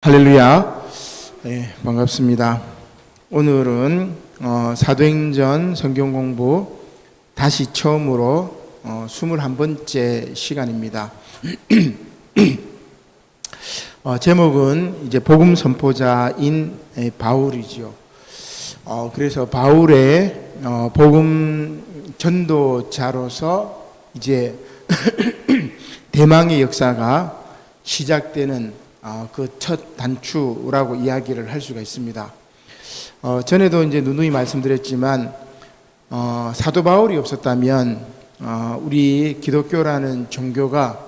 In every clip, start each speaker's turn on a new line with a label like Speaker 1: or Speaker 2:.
Speaker 1: 할렐루야. 네, 반갑습니다. 오늘은 사도행전 성경 공부 다시 처음으로 21번째 시간입니다. 제목은 이제 복음 선포자인 바울이죠. 그래서 바울의 복음 전도자로서 이제 대망의 역사가 시작되는 그 첫 단추라고 이야기를 할 수가 있습니다. 전에도 이제 누누이 말씀드렸지만 사도 바울이 없었다면 우리 기독교라는 종교가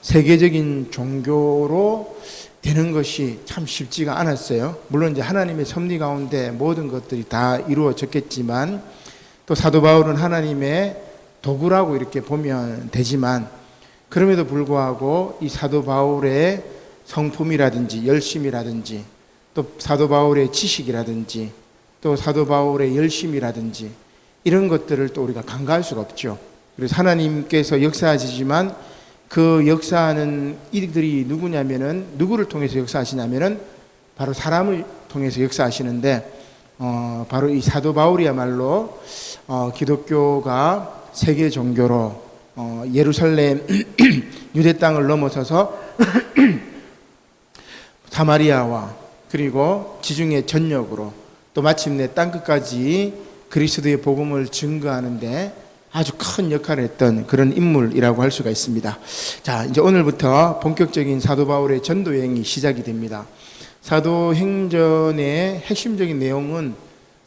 Speaker 1: 세계적인 종교로 되는 것이 참 쉽지가 않았어요. 물론 이제 하나님의 섭리 가운데 모든 것들이 다 이루어졌겠지만 또 사도 바울은 하나님의 도구라고 이렇게 보면 되지만 그럼에도 불구하고 이 사도 바울의 성품이라든지 열심이라든지 또 사도 바울의 지식이라든지 또 사도 바울의 열심이라든지 이런 것들을 또 우리가 간과할 수가 없죠. 그래서 하나님께서 역사하시지만 그 역사하는 이들이 누구냐면은 누구를 통해서 역사하시냐면은 바로 사람을 통해서 역사하시는데 바로 이 사도 바울이야말로 기독교가 세계 종교로 예루살렘 유대 땅을 넘어서서 사마리아와 그리고 지중해 전역으로 또 마침내 땅끝까지 그리스도의 복음을 증거하는데 아주 큰 역할을 했던 그런 인물이라고 할 수가 있습니다. 자, 이제 오늘부터 본격적인 사도 바울의 전도 여행이 시작이 됩니다. 사도행전의 핵심적인 내용은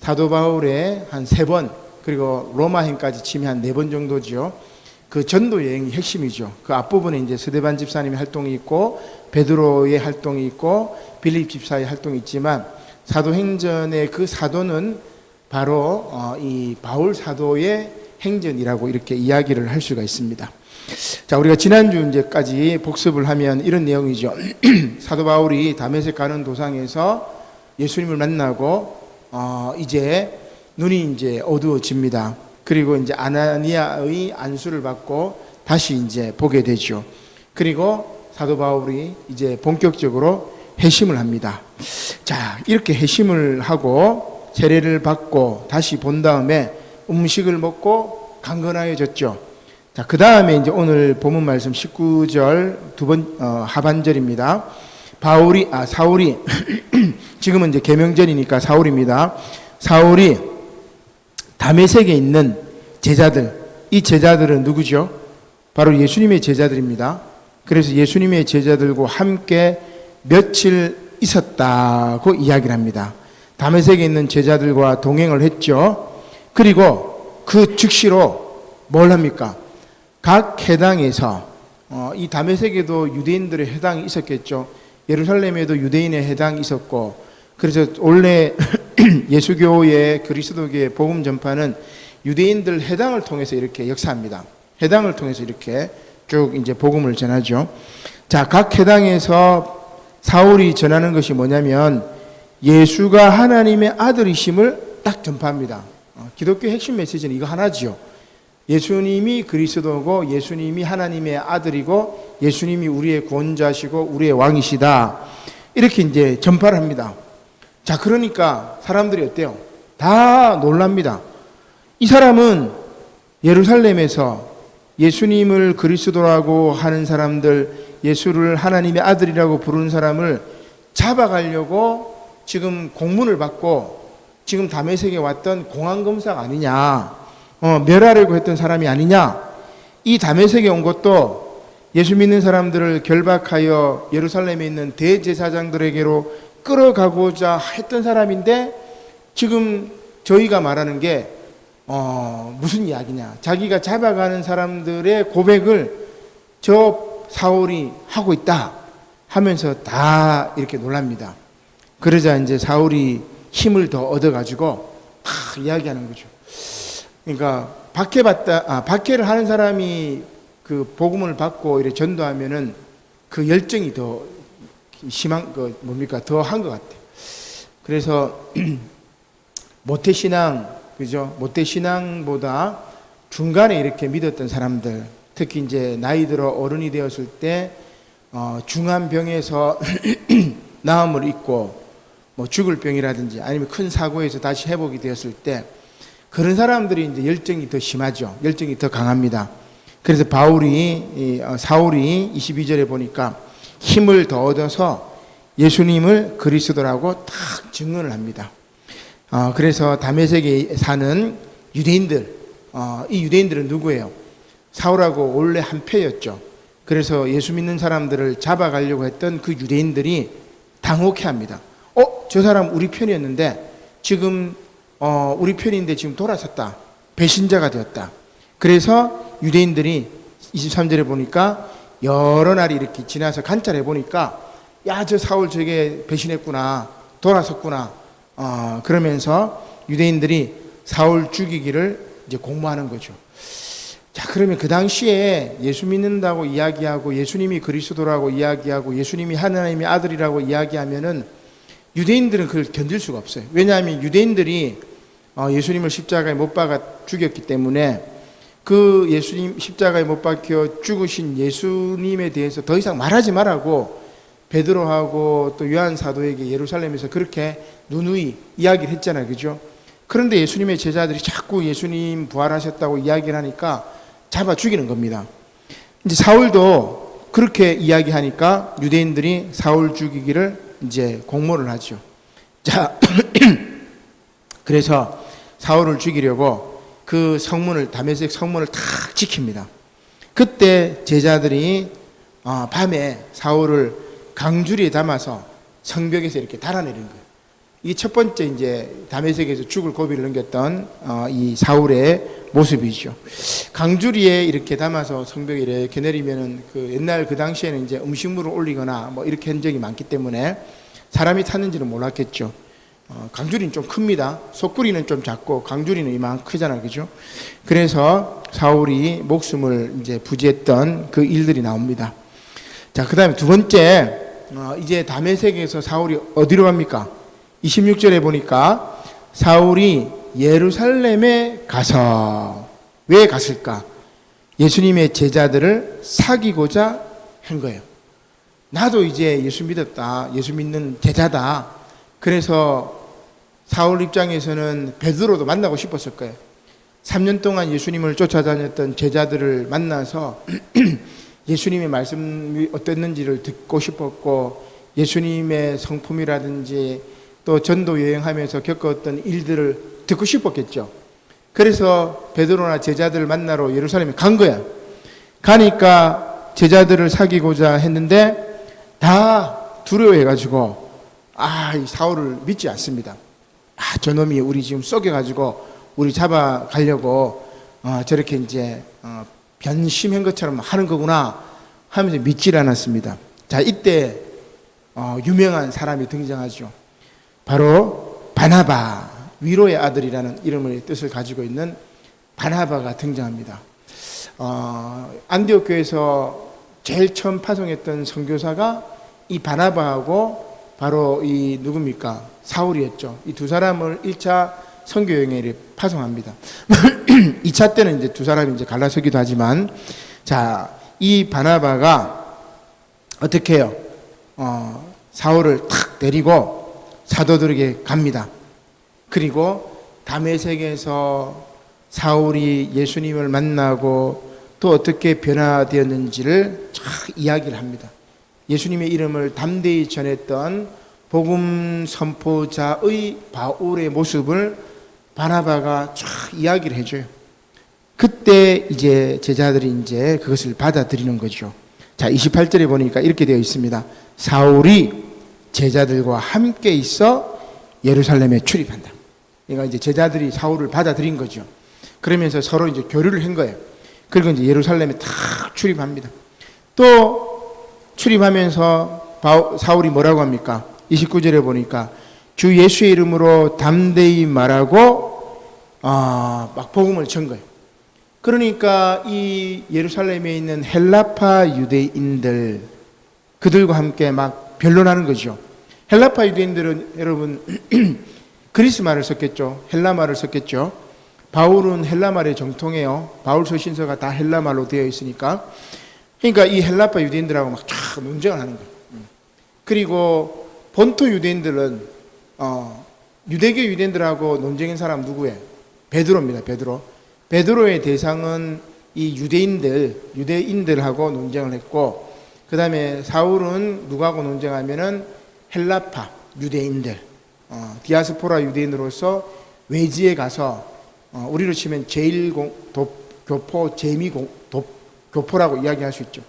Speaker 1: 사도 바울의 한 3번 그리고 로마행까지 치면 한 4번 정도죠. 그 전도 여행이 핵심이죠. 그 앞부분에 이제 스데반 집사님의 활동이 있고 베드로의 활동이 있고 빌립 집사의 활동이 있지만 사도행전의 그 사도는 바로 이 바울 사도의 행전이라고 이렇게 이야기를 할 수가 있습니다. 자, 우리가 지난주 이제까지 복습을 하면 이런 내용이죠. 사도 바울이 다메섹 가는 도상에서 예수님을 만나고 이제 눈이 이제 어두워집니다. 그리고 이제 아나니아의 안수를 받고 다시 이제 보게 되죠. 그리고 사도 바울이 이제 본격적으로 회심을 합니다. 자, 이렇게 회심을 하고 세례를 받고 다시 본 다음에 음식을 먹고 강건하여졌죠. 자, 그 다음에 이제 오늘 본문 말씀 19절 하반절입니다. 사울이 지금은 이제 계명절이니까 사울입니다. 사울이 다메섹에 있는 제자들, 이 제자들은 누구죠? 바로 예수님의 제자들입니다. 그래서 예수님의 제자들과 함께 며칠 있었다고 이야기를 합니다. 다메섹에 있는 제자들과 동행을 했죠. 그리고 그 즉시로 뭘 합니까? 각 해당에서 이 다메섹에도 유대인들의 해당이 있었겠죠. 예루살렘에도 유대인의 해당이 있었고, 그래서 원래 예수교의 그리스도교의 복음 전파는 유대인들 해당을 통해서 이렇게 역사합니다. 해당을 통해서 이렇게 쭉 이제 복음을 전하죠. 자, 각 해당에서 사울이 전하는 것이 뭐냐면 예수가 하나님의 아들이심을 딱 전파합니다. 기독교 핵심 메시지는 이거 하나지요. 예수님이 그리스도고 예수님이 하나님의 아들이고 예수님이 우리의 구원자시고 우리의 왕이시다. 이렇게 이제 전파를 합니다. 자, 그러니까 사람들이 어때요? 다 놀랍니다. 이 사람은 예루살렘에서 예수님을 그리스도라고 하는 사람들, 예수를 하나님의 아들이라고 부르는 사람을 잡아가려고 지금 공문을 받고 지금 다메섹에 왔던 공안검사가 아니냐, 멸하려고 했던 사람이 아니냐. 이 다메섹에 온 것도 예수 믿는 사람들을 결박하여 예루살렘에 있는 대제사장들에게로 끌어가고자 했던 사람인데 지금 저희가 말하는 게 무슨 이야기냐. 자기가 잡아가는 사람들의 고백을 저 사울이 하고 있다 하면서 다 이렇게 놀랍니다. 그러자 이제 사울이 힘을 더 얻어가지고 다 이야기하는 거죠. 그러니까 박해를 하는 사람이 그 복음을 받고 이렇게 전도하면은 그 열정이 더 심한 거 뭡니까? 더 한 것 같아요. 그래서 모태신앙, 그죠? 모태신앙보다 중간에 이렇게 믿었던 사람들, 특히 이제 나이 들어 어른이 되었을 때 중한 병에서 나음을 입고 뭐 죽을 병이라든지 아니면 큰 사고에서 다시 회복이 되었을 때 그런 사람들이 이제 열정이 더 심하죠. 열정이 더 강합니다. 그래서 사울이 22절에 보니까 힘을 더 얻어서 예수님을 그리스도라고 딱 증언을 합니다. 그래서 다메섹에 사는 유대인들, 이 유대인들은 누구예요? 사울하고 원래 한패였죠. 그래서 예수 믿는 사람들을 잡아가려고 했던 그 유대인들이 당혹해합니다. 저 사람 우리 편이었는데 지금 우리 편인데 지금 돌아섰다. 배신자가 되었다. 그래서 유대인들이 23절에 보니까 여러 날이 이렇게 지나서 관찰해 보니까 야, 저 사울 저게 배신했구나. 돌아섰구나. 그러면서 유대인들이 사울 죽이기를 이제 공모하는 거죠. 자, 그러면 그 당시에 예수 믿는다고 이야기하고 예수님이 그리스도라고 이야기하고 예수님이 하나님의 아들이라고 이야기하면은 유대인들은 그걸 견딜 수가 없어요. 왜냐하면 유대인들이 예수님을 십자가에 못 박아 죽였기 때문에 그 예수님 십자가에 못 박혀 죽으신 예수님에 대해서 더 이상 말하지 말라고 베드로하고 또 요한 사도에게 예루살렘에서 그렇게 누누이 이야기를 했잖아요. 그죠? 그런데 예수님의 제자들이 자꾸 예수님 부활하셨다고 이야기를 하니까 잡아 죽이는 겁니다. 이제 사울도 그렇게 이야기하니까 유대인들이 사울 죽이기를 이제 공모를 하죠. 자, 그래서 사울을 죽이려고 그 성문을, 다메섹 성문을 탁 지킵니다. 그때 제자들이 밤에 사울을 강주리에 담아서 성벽에서 이렇게 달아내린 거예요. 이게 첫 번째 이제 다메섹에서 죽을 고비를 넘겼던 이 사울의 모습이죠. 강주리에 이렇게 담아서 성벽에 이렇게 내리면은 그 옛날 그 당시에는 이제 음식물을 올리거나 뭐 이렇게 한 적이 많기 때문에 사람이 탔는지는 몰랐겠죠. 강주리는 좀 큽니다. 속구리는 좀 작고 강주리는 이만큼 크잖아요. 그죠? 그래서 사울이 목숨을 이제 부지했던 그 일들이 나옵니다. 자, 그 다음에 두 번째, 이제 다메섹에서 사울이 어디로 갑니까? 26절에 보니까 사울이 예루살렘에 가서 왜 갔을까? 예수님의 제자들을 사귀고자 한 거예요. 나도 이제 예수 믿었다. 예수 믿는 제자다. 그래서 사울 입장에서는 베드로도 만나고 싶었을 거예요. 3년 동안 예수님을 쫓아다녔던 제자들을 만나서 예수님의 말씀이 어땠는지를 듣고 싶었고 예수님의 성품이라든지 또 전도 여행하면서 겪었던 일들을 듣고 싶었겠죠. 그래서 베드로나 제자들을 만나러 예루살렘에 간 거야. 가니까 제자들을 사귀고자 했는데 다 두려워해가지고 이 사울을 믿지 않습니다. 저놈이 우리 지금 쏘겨가지고 우리 잡아가려고 저렇게 이제 변심한 것처럼 하는 거구나 하면서 믿질 않았습니다. 자, 이때 유명한 사람이 등장하죠. 바로 바나바, 위로의 아들이라는 이름의 뜻을 가지고 있는 바나바가 등장합니다. 안디옥 교회에서 제일 처음 파송했던 선교사가 이 바나바하고 바로 이 누굽니까? 사울이었죠. 이 두 사람을 1차 선교 여행에 파송합니다. 2차 때는 이제 두 사람이 이제 갈라서기도 하지만, 자, 이 바나바가 어떻게 해요? 사울을 탁 데리고 사도들에게 갑니다. 그리고 다메섹에서 사울이 예수님을 만나고 또 어떻게 변화되었는지를 쫙 이야기를 합니다. 예수님의 이름을 담대히 전했던 복음 선포자의 바울의 모습을 바나바가 쫙 이야기를 해줘요. 그때 이제 제자들이 이제 그것을 받아들이는 거죠. 자, 28절에 보니까 이렇게 되어 있습니다. 사울이 제자들과 함께 있어 예루살렘에 출입한다. 그러니까 이제 제자들이 사울을 받아들인 거죠. 그러면서 서로 이제 교류를 한 거예요. 그리고 이제 예루살렘에 탁 출입합니다. 또 출입하면서 사울이 뭐라고 합니까? 29절에 보니까 주 예수의 이름으로 담대히 말하고 막 복음을 전 거예요. 그러니까 이 예루살렘에 있는 헬라파 유대인들 그들과 함께 막 변론하는 거죠. 헬라파 유대인들은 여러분 그리스말을 썼겠죠. 헬라말을 썼겠죠. 바울은 헬라말에 정통해요. 바울 서신서가 다 헬라말로 되어 있으니까. 그러니까 이 헬라파 유대인들하고 막 쫙 논쟁을 하는 거예요. 그리고 본토 유대인들은 유대교 유대인들하고 논쟁인 사람 누구예요? 베드로입니다. 베드로의 대상은 이 유대인들하고 논쟁을 했고, 그 다음에 사울은 누구하고 논쟁하면은 헬라파 유대인들, 디아스포라 유대인으로서 외지에 가서 우리로 치면 교포, 교포라고 이야기할 수 있죠.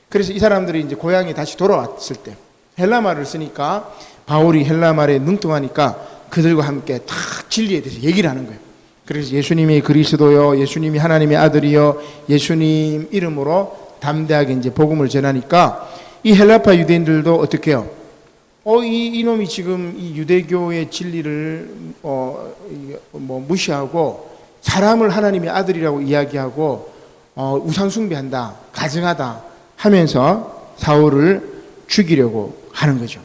Speaker 1: 그래서 이 사람들이 이제 고향에 다시 돌아왔을 때 헬라말을 쓰니까 바울이 헬라말에 능통하니까 그들과 함께 다 진리에 대해서 얘기를 하는 거예요. 그래서 예수님이 그리스도요, 예수님이 하나님의 아들이요, 예수님 이름으로 담대하게 이제 복음을 전하니까 이 헬라파 유대인들도 어떻게 해요? 이놈이 지금 이 유대교의 진리를 무시하고 사람을 하나님의 아들이라고 이야기하고 우상숭배한다, 가증하다 하면서 사울을 죽이려고 하는 거죠.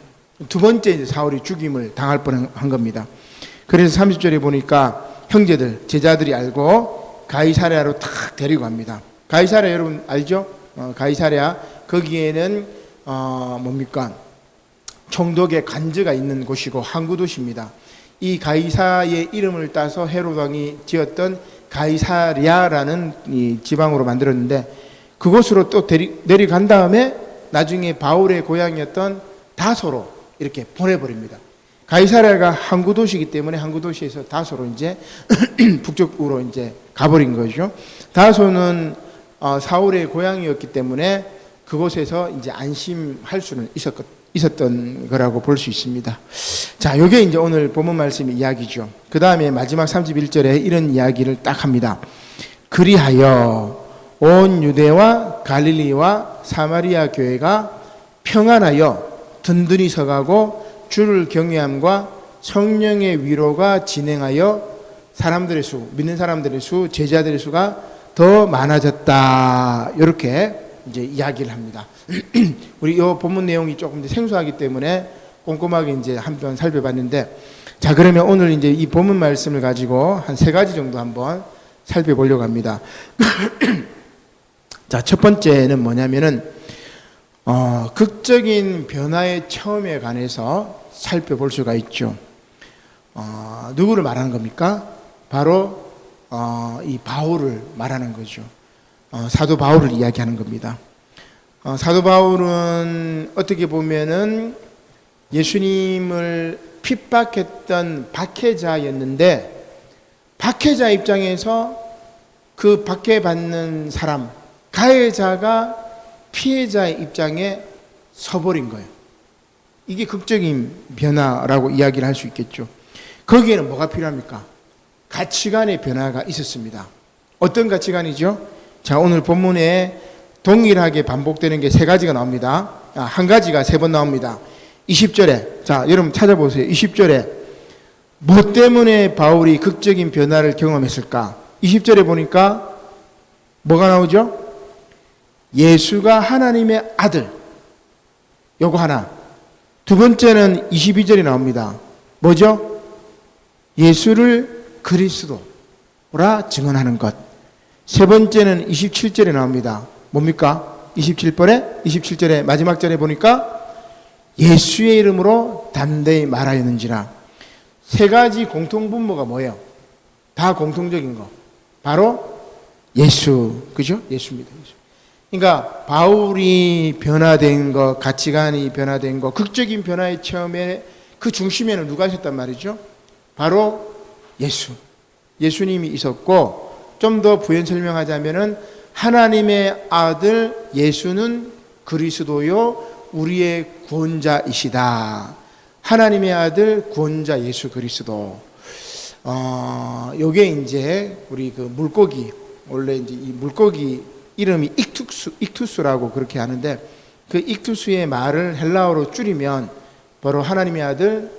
Speaker 1: 두 번째 이제 사울이 죽임을 당할 뻔한 겁니다. 그래서 30절에 보니까 형제들, 제자들이 알고 가이사랴로 탁 데리고 갑니다. 가이사랴 여러분 알죠? 가이사랴 거기에는 뭡니까? 총독의 관저가 있는 곳이고 항구 도시입니다. 이 가이사의 이름을 따서 헤롯 왕이 지었던 가이사랴라는 이 지방으로 만들었는데 그곳으로 또 내려간 다음에 나중에 바울의 고향이었던 다소로 이렇게 보내버립니다. 가이사랴가 항구 도시이기 때문에 항구 도시에서 다소로 이제 북쪽으로 이제 가버린 거죠. 다소는 사울의 고향이었기 때문에 그곳에서 이제 안심할 수는 있었던 거라고 볼 수 있습니다. 자, 요게 이제 오늘 본문 말씀의 이야기죠. 그 다음에 마지막 31절에 이런 이야기를 딱 합니다. 그리하여 온 유대와 갈릴리와 사마리아 교회가 평안하여 든든히 서가고 주를 경외함과 성령의 위로가 진행하여 사람들의 수, 믿는 사람들의 수, 제자들의 수가 더 많아졌다. 이렇게 이제 이야기를 합니다. 우리 이 본문 내용이 조금 생소하기 때문에 꼼꼼하게 이제 한번 살펴봤는데, 자, 그러면 오늘 이제 이 본문 말씀을 가지고 한 3가지 정도 한번 살펴보려고 합니다. 자, 첫 번째는 뭐냐면은 극적인 변화의 처음에 관해서 살펴볼 수가 있죠. 누구를 말하는 겁니까? 바로 이 바울을 말하는 거죠. 사도 바울을 이야기하는 겁니다. 사도 바울은 어떻게 보면은 예수님을 핍박했던 박해자였는데, 박해자 입장에서 그 박해받는 사람, 가해자가 피해자의 입장에 서버린 거예요. 이게 극적인 변화라고 이야기를 할 수 있겠죠. 거기에는 뭐가 필요합니까? 가치관의 변화가 있었습니다. 어떤 가치관이죠? 자, 오늘 본문에 동일하게 반복되는 게 3가지가 나옵니다. 한 가지가 3번 나옵니다. 20절에, 자, 여러분 찾아보세요. 20절에 뭐 때문에 바울이 극적인 변화를 경험했을까? 20절에 보니까 뭐가 나오죠? 예수가 하나님의 아들. 요거 하나. 두 번째는 22절이 나옵니다. 뭐죠? 예수를 그리스도라 증언하는 것. 세 번째는 27절에 나옵니다. 뭡니까? 27절에 마지막 절에 보니까 예수의 이름으로 담대히 말하였는지라. 3가지 공통분모가 뭐예요? 다 공통적인 거. 바로 예수. 그죠? 예수입니다. 예수. 그러니까 바울이 변화된 거, 가치관이 변화된 거, 극적인 변화의 처음에 그 중심에는 누가 있었단 말이죠? 바로 예수. 예수님이 있었고, 좀 더 부연 설명하자면은 하나님의 아들 예수는 그리스도요 우리의 구원자이시다. 하나님의 아들 구원자 예수 그리스도. 요게 이제 우리 그 물고기, 원래 이제 이 물고기 이름이 익투스라고 그렇게 하는데, 그 익투스의 말을 헬라어로 줄이면 바로 하나님의 아들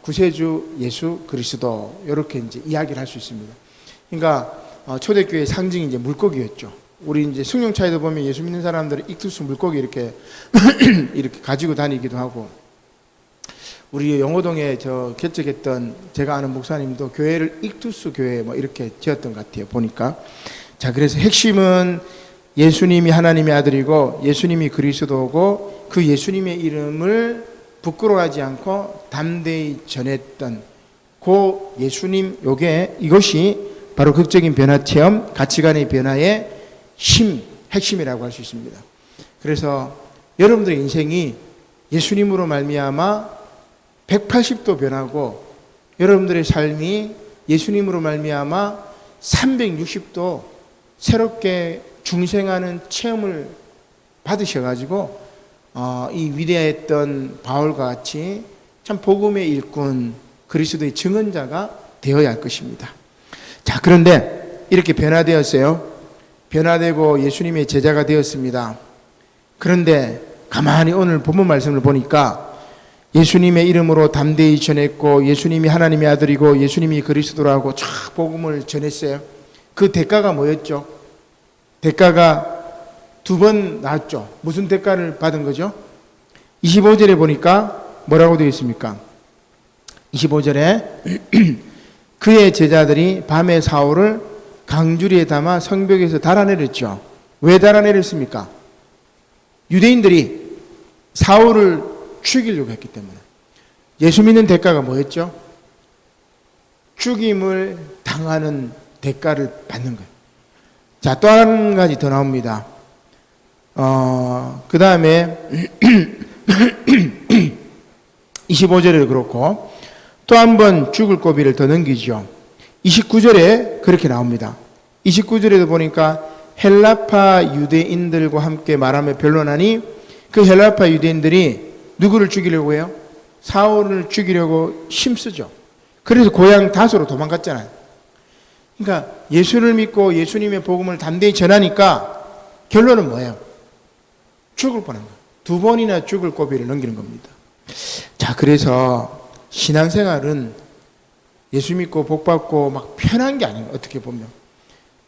Speaker 1: 구세주 예수 그리스도, 이렇게 이제 이야기를 할 수 있습니다. 그러니까 초대교회의 상징이 이제 물고기였죠. 우리 이제 승용차에도 보면 예수 믿는 사람들은 익투스 물고기 이렇게 이렇게 가지고 다니기도 하고, 우리 영호동에 개척했던 제가 아는 목사님도 교회를 익투스 교회 뭐 이렇게 지었던 것 같아요, 보니까. 자, 그래서 핵심은 예수님이 하나님의 아들이고 예수님이 그리스도고, 그 예수님의 이름을 부끄러워하지 않고 담대히 전했던 그 예수님, 이것이 바로 극적인 변화 체험, 가치관의 변화의 핵심이라고 할 수 있습니다. 그래서 여러분들의 인생이 예수님으로 말미암아 180도 변하고 여러분들의 삶이 예수님으로 말미암아 360도 새롭게 중생하는 체험을 받으셔가지고 이 위대했던 바울과 같이 참 복음의 일꾼, 그리스도의 증언자가 되어야 할 것입니다. 자, 그런데 이렇게 변화되었어요. 변화되고 예수님의 제자가 되었습니다. 그런데 가만히 오늘 본문 말씀을 보니까 예수님의 이름으로 담대히 전했고 예수님이 하나님의 아들이고 예수님이 그리스도라고 쫙 복음을 전했어요. 그 대가가 뭐였죠? 대가가 두 번 나왔죠. 무슨 대가를 받은 거죠? 25절에 보니까 뭐라고 되어 있습니까? 25절에 그의 제자들이 밤에 사울을 강주리에 담아 성벽에서 달아내렸죠. 왜 달아내렸습니까? 유대인들이 사울을 죽이려고 했기 때문에. 예수 믿는 대가가 뭐였죠? 죽임을 당하는 대가를 받는 거예요. 자, 또 한 가지 더 나옵니다. 그 다음에 25절에 그렇고 또 한 번 죽을 고비를 더 넘기죠. 29절에 그렇게 나옵니다. 29절에도 보니까 헬라파 유대인들과 함께 말하며 변론하니 그 헬라파 유대인들이 누구를 죽이려고 해요? 사울을 죽이려고 힘쓰죠. 그래서 고향 다소로 도망갔잖아요. 그러니까 예수를 믿고 예수님의 복음을 담대히 전하니까 결론은 뭐예요? 죽을 뻔한 거예요. 두 번이나 죽을 고비를 넘기는 겁니다. 자, 그래서 신앙생활은 예수 믿고 복 받고 막 편한 게 아니에요. 어떻게 보면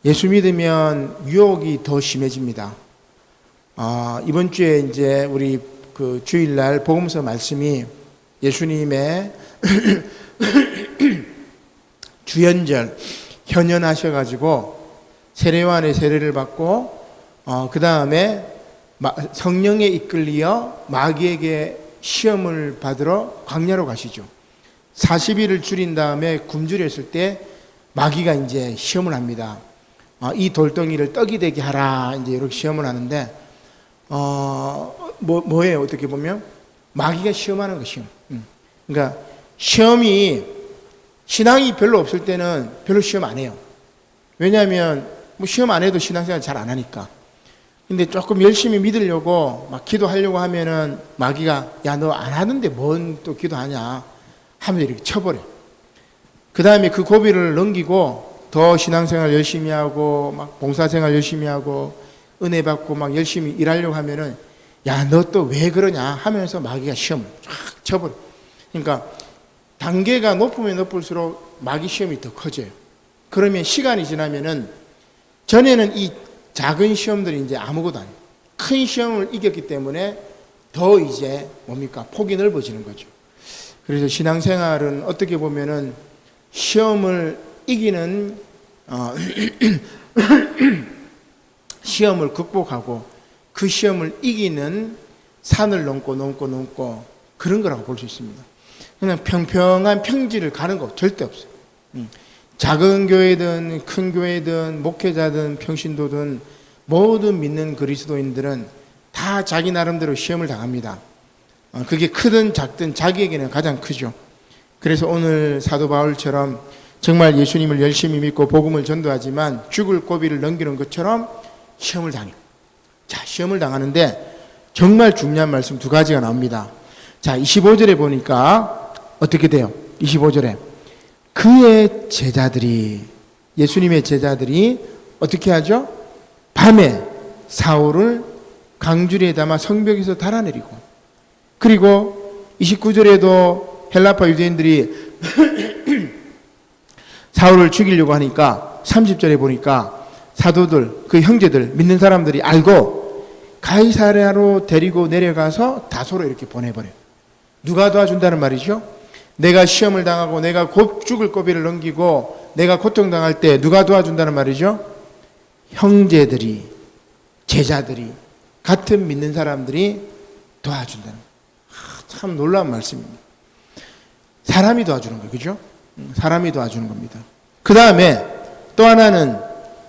Speaker 1: 예수 믿으면 유혹이 더 심해집니다. 이번 주에 이제 우리 그 주일날 복음서 말씀이 예수님의 주연절 현현하셔가지고 세례요한의 세례를 받고 그 다음에 성령에 이끌리어 마귀에게 시험을 받으러 광야로 가시죠. 40일을 줄인 다음에 굶주렸을 때 마귀가 이제 시험을 합니다. 이 돌덩이를 떡이 되게 하라 이제 이렇게 시험을 하는데 뭐예요? 어떻게 보면 마귀가 시험하는 거 시험. 그러니까 시험이 신앙이 별로 없을 때는 별로 시험 안 해요. 왜냐하면 뭐 시험 안 해도 신앙생활 잘 안 하니까. 근데 조금 열심히 믿으려고 막 기도하려고 하면은 마귀가 야, 너 안 하는데 뭔 또 기도하냐 하면 이렇게 쳐버려. 그 다음에 그 고비를 넘기고 더 신앙생활 열심히 하고 막 봉사생활 열심히 하고 은혜 받고 막 열심히 일하려고 하면은 야, 너 또 왜 그러냐 하면서 마귀가 시험을 쫙 쳐버려. 그러니까 단계가 높으면 높을수록 마귀 시험이 더 커져요. 그러면 시간이 지나면은 전에는 이 작은 시험들이 이제 아무것도 아니에요. 큰 시험을 이겼기 때문에 더 이제 뭡니까? 폭이 넓어지는 거죠. 그래서 신앙생활은 어떻게 보면은 시험을 이기는 시험을 극복하고 그 시험을 이기는 산을 넘고 그런 거라고 볼 수 있습니다. 그냥 평평한 평지를 가는 거 절대 없어요. 작은 교회든 큰 교회든 목회자든 평신도든 모든 믿는 그리스도인들은 다 자기 나름대로 시험을 당합니다. 그게 크든 작든 자기에게는 가장 크죠. 그래서 오늘 사도 바울처럼 정말 예수님을 열심히 믿고 복음을 전도하지만 죽을 고비를 넘기는 것처럼 시험을 당해요. 자, 시험을 당하는데 정말 중요한 말씀 두 가지가 나옵니다. 자, 25절에 보니까 어떻게 돼요? 25절에 그의 제자들이, 예수님의 제자들이 어떻게 하죠? 밤에 사울을 강주리에 담아 성벽에서 달아내리고, 그리고 29절에도 헬라파 유대인들이 사울을 죽이려고 하니까 30절에 보니까 사도들, 그 형제들, 믿는 사람들이 알고 가이사랴로 데리고 내려가서 다소로 이렇게 보내버려요. 누가 도와준다는 말이죠? 내가 시험을 당하고 내가 곧 죽을 고비를 넘기고 내가 고통당할 때 누가 도와준다는 말이죠? 형제들이, 제자들이, 같은 믿는 사람들이 도와준다는 거예요. 참 놀라운 말씀입니다. 사람이 도와주는 거예요. 그죠? 사람이 도와주는 겁니다. 그 다음에 또 하나는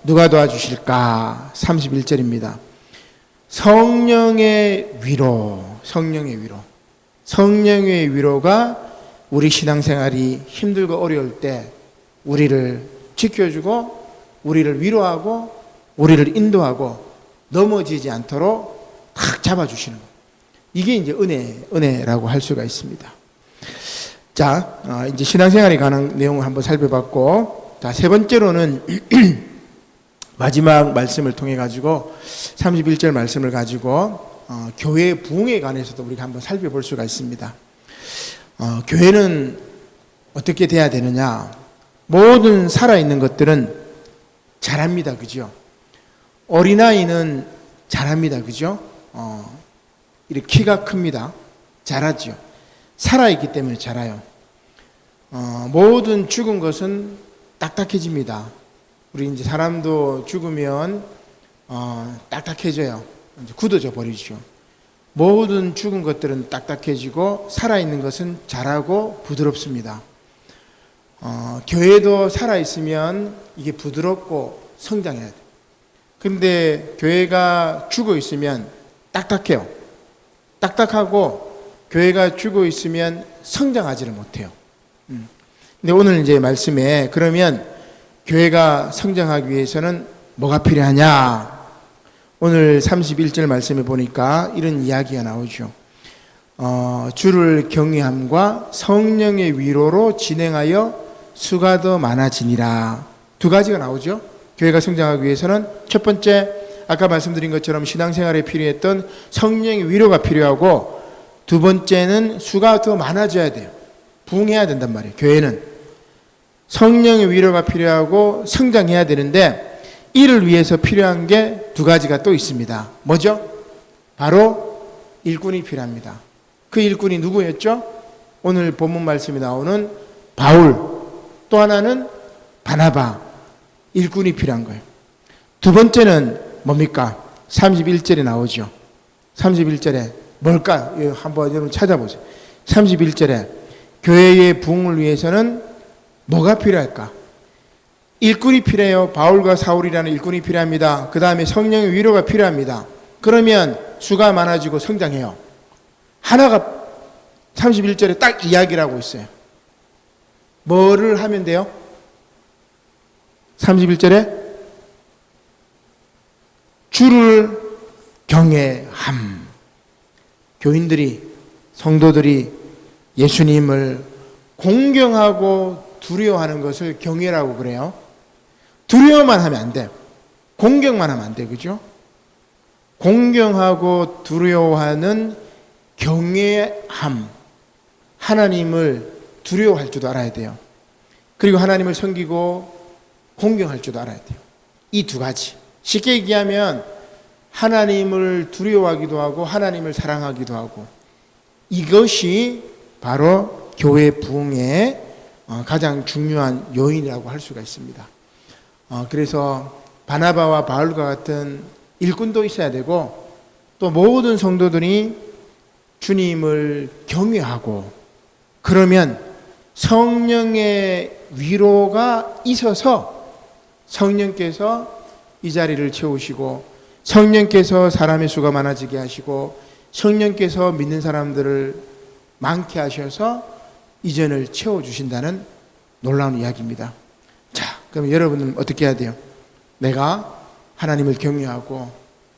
Speaker 1: 누가 도와주실까? 31절입니다. 성령의 위로, 성령의 위로. 성령의 위로가 우리 신앙생활이 힘들고 어려울 때 우리를 지켜주고 우리를 위로하고 우리를 인도하고 넘어지지 않도록 탁 잡아주시는 거예요. 이게 이제 은혜라고 할 수가 있습니다. 자, 이제 신앙생활에 관한 내용을 한번 살펴봤고, 자, 세 번째로는 마지막 말씀을 통해 가지고 31절 말씀을 가지고 교회 부흥에 관해서도 우리가 한번 살펴볼 수가 있습니다. 교회는 어떻게 돼야 되느냐? 모든 살아있는 것들은 잘합니다. 그죠? 어린아이는 잘합니다. 그죠? 이렇게 키가 큽니다. 잘하죠. 살아있기 때문에 잘해요. 모든 죽은 것은 딱딱해집니다. 우리 이제 사람도 죽으면 딱딱해져요. 이제 굳어져 버리죠. 모든 죽은 것들은 딱딱해지고 살아있는 것은 자라고 부드럽습니다. 교회도 살아있으면 이게 부드럽고 성장해야 돼요. 근데 교회가 죽어 있으면 딱딱해요. 딱딱하고 교회가 죽어 있으면 성장하지를 못해요. 근데 오늘 이제 말씀에 그러면 교회가 성장하기 위해서는 뭐가 필요하냐? 오늘 31절 말씀에 보니까 이런 이야기가 나오죠. 주를 경외함과 성령의 위로로 진행하여 수가 더 많아지니라. 두 가지가 나오죠. 교회가 성장하기 위해서는 첫 번째, 아까 말씀드린 것처럼 신앙생활에 필요했던 성령의 위로가 필요하고, 두 번째는 수가 더 많아져야 돼요. 부흥해야 된단 말이에요. 교회는 성령의 위로가 필요하고 성장해야 되는데, 이를 위해서 필요한 게 두 가지가 또 있습니다. 뭐죠? 바로 일꾼이 필요합니다. 그 일꾼이 누구였죠? 오늘 본문 말씀에 나오는 바울, 또 하나는 바나바, 일꾼이 필요한 거예요. 두 번째는 뭡니까? 31절에 나오죠. 31절에 뭘까? 한번 여러분 찾아보세요. 31절에 교회의 부흥을 위해서는 뭐가 필요할까? 일꾼이 필요해요. 바울과 사울이라는 일꾼이 필요합니다. 그 다음에 성령의 위로가 필요합니다. 그러면 수가 많아지고 성장해요. 하나가 31절에 딱 이야기를 하고 있어요. 뭐를 하면 돼요? 31절에 주를 경외함. 교인들이, 성도들이 예수님을 공경하고 두려워하는 것을 경외라고 그래요. 두려워만 하면 안 돼요. 공경만 하면 안 돼요. 그죠? 공경하고 두려워하는 경외함. 하나님을 두려워할 줄도 알아야 돼요. 그리고 하나님을 섬기고 공경할 줄도 알아야 돼요. 이 두 가지. 쉽게 얘기하면 하나님을 두려워하기도 하고 하나님을 사랑하기도 하고, 이것이 바로 교회 부흥의 가장 중요한 요인이라고 할 수가 있습니다. 그래서 바나바와 바울과 같은 일꾼도 있어야 되고, 또 모든 성도들이 주님을 경외하고, 그러면 성령의 위로가 있어서 성령께서 이 자리를 채우시고, 성령께서 사람의 수가 많아지게 하시고, 성령께서 믿는 사람들을 많게 하셔서 이전을 채워주신다는 놀라운 이야기입니다. 자, 그럼 여러분은 어떻게 해야 돼요? 내가 하나님을 경외하고,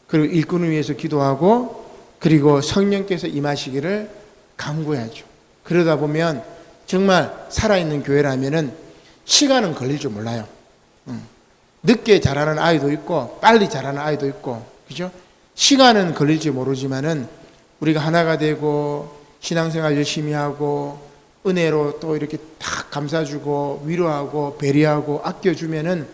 Speaker 1: 그리고 일꾼을 위해서 기도하고, 그리고 성령께서 임하시기를 간구해야죠. 그러다 보면 정말 살아있는 교회라면은 시간은 걸릴 줄 몰라요. 늦게 자라는 아이도 있고 빨리 자라는 아이도 있고, 그죠? 시간은 걸릴지 모르지만은 우리가 하나가 되고 신앙생활 열심히 하고 은혜로 또 이렇게 탁 감싸주고 위로하고 배려하고 아껴주면은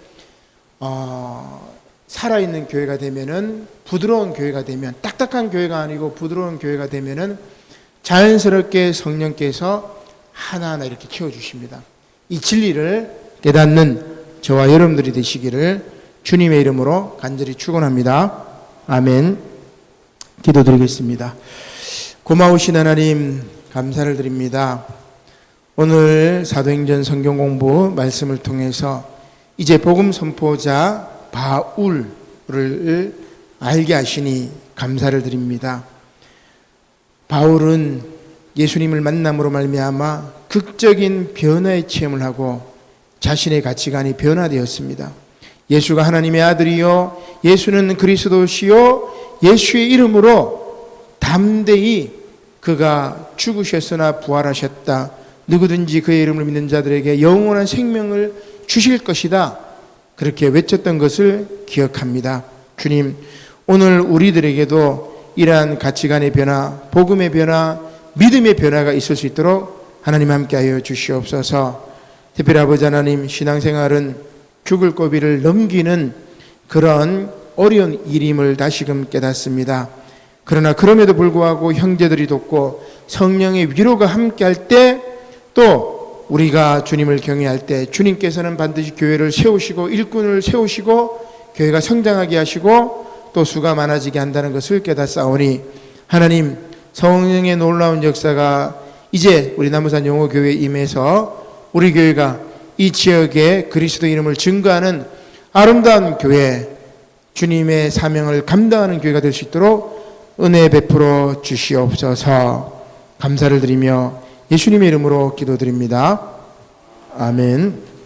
Speaker 1: 살아있는 교회가 되면은, 부드러운 교회가 되면, 딱딱한 교회가 아니고 부드러운 교회가 되면은 자연스럽게 성령께서 하나하나 이렇게 채워주십니다. 이 진리를 깨닫는 저와 여러분들이 되시기를 주님의 이름으로 간절히 축원합니다. 아멘. 기도드리겠습니다. 고마우신 하나님, 감사를 드립니다. 오늘 사도행전 성경 공부 말씀을 통해서 이제 복음 선포자 바울을 알게 하시니 감사를 드립니다. 바울은 예수님을 만남으로 말미암아 극적인 변화의 체험을 하고 자신의 가치관이 변화되었습니다. 예수가 하나님의 아들이요 예수는 그리스도시요 예수의 이름으로 담대히 그가 죽으셨으나 부활하셨다. 누구든지 그의 이름을 믿는 자들에게 영원한 생명을 주실 것이다. 그렇게 외쳤던 것을 기억합니다. 주님, 오늘 우리들에게도 이러한 가치관의 변화, 복음의 변화, 믿음의 변화가 있을 수 있도록 하나님 함께하여 주시옵소서. 특별히 아버지 하나님, 신앙생활은 죽을 고비를 넘기는 그런 어려운 일임을 다시금 깨닫습니다. 그러나 그럼에도 불구하고 형제들이 돕고 성령의 위로가 함께할 때, 또 우리가 주님을 경외할 때 주님께서는 반드시 교회를 세우시고 일꾼을 세우시고 교회가 성장하게 하시고 또 수가 많아지게 한다는 것을 깨닫사오니, 하나님 성령의 놀라운 역사가 이제 우리 남부산 영호교회에 임해서 우리 교회가 이 지역에 그리스도 이름을 증거하는 아름다운 교회, 주님의 사명을 감당하는 교회가 될 수 있도록 은혜 베풀어 주시옵소서. 감사를 드리며 예수님의 이름으로 기도드립니다. 아멘.